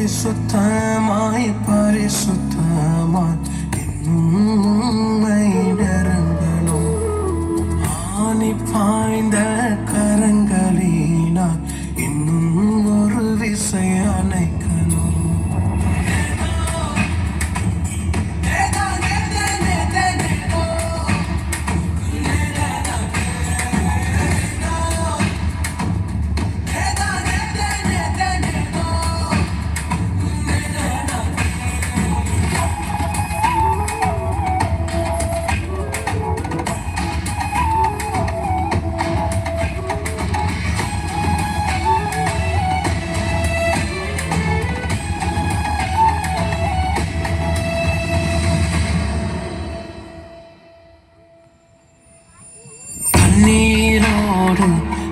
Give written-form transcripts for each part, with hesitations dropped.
பரிசுத்தமாய் பரிசுத்தமாய் இன்னும் உம்மை நெருங்கணும். ஆணி பாய்ந்த கரங்களினால் இன்னும் ஒரு விசை அணைக்கணும். நீரோடு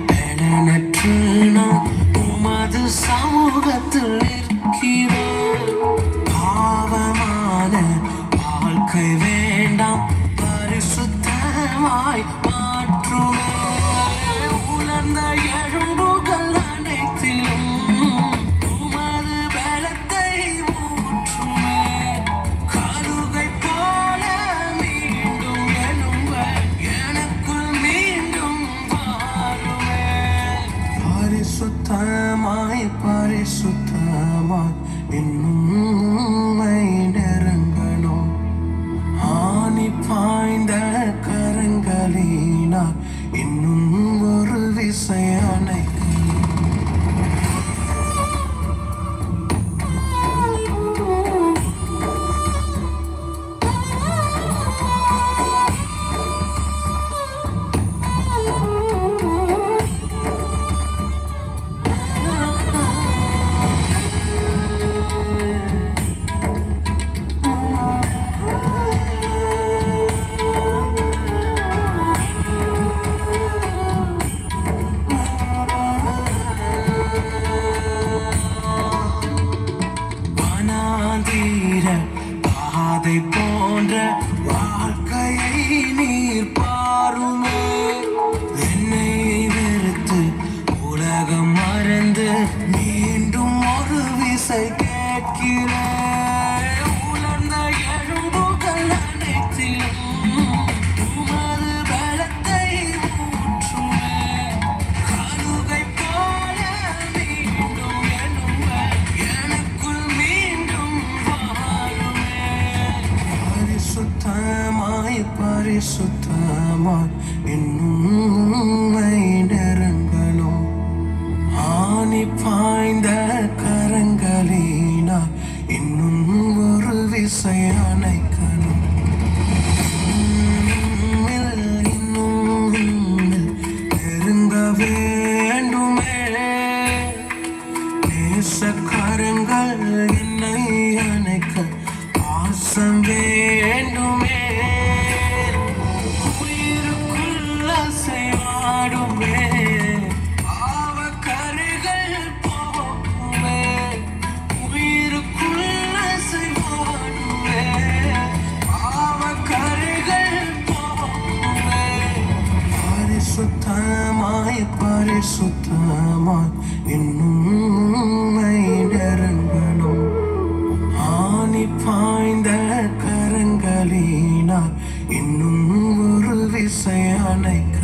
பலனற்று நாம் உமது சமூகத்தில் இருக்கிறோம். பாவமான வாழ்க்கை வேண்டாம், பரிசுத்தமாய் மாற்றுமே. உலர்ந்த எலும்புகள் அனைத்திலும் உமது பலத்தை ஊற்றுமே. கழுகை போல மீண்டும் எழும்ப எனக்குள் மீண்டும் வாருமே. பரிசுத்தமாய் பரிசுத்தமாய் இன்னும் உம்மை நெருங்கணும். ஆணி பாய்ந்த கரங்களினால் இன்னும் ஒரு விசை அணைக்கணும். பாதை போன்ற வாழ்க்கையை நீர் பாருமே. என்னை வெறுத்து உலகம் மறந்து மீண்டும் ஒரு விசை கேட்கிறேன். உலர்ந்த எலும்புகள் அனைத்திலும் உமது பலத்தை ஊற்றுமே. கழுகை போல மீண்டும் எழும்ப எனக்குள் மீண்டும் வாருமே. பரிசுத்தமாய் பரிசுத்தமாய் இன்னும் உம்மை நெருங்கணும். ஆணி பாய்ந்த கரங்களினால் இன்னும் ஒரு விசை அணைக்கணும். இன்னும் நெருங்க வேண்டுமே. நேசக்கரங்கள் என்னை அணைக்க பாசம் வேண்டுமே. உயிருக்குள்ள செய்வாடுமே. பாவக்கரைகள் போக்குமே. உயிருக்குள்ள செய்வாடுமே. பாவக்கரைகள் போக்குமே. பரிசுத்தமாய் பரிசுத்தமாய் இன்னும் உம்மை நெருங்கணும். ஆணி பாய்ந்த கரங்களினால் இன்னும் ஒரு விசை அணைக்க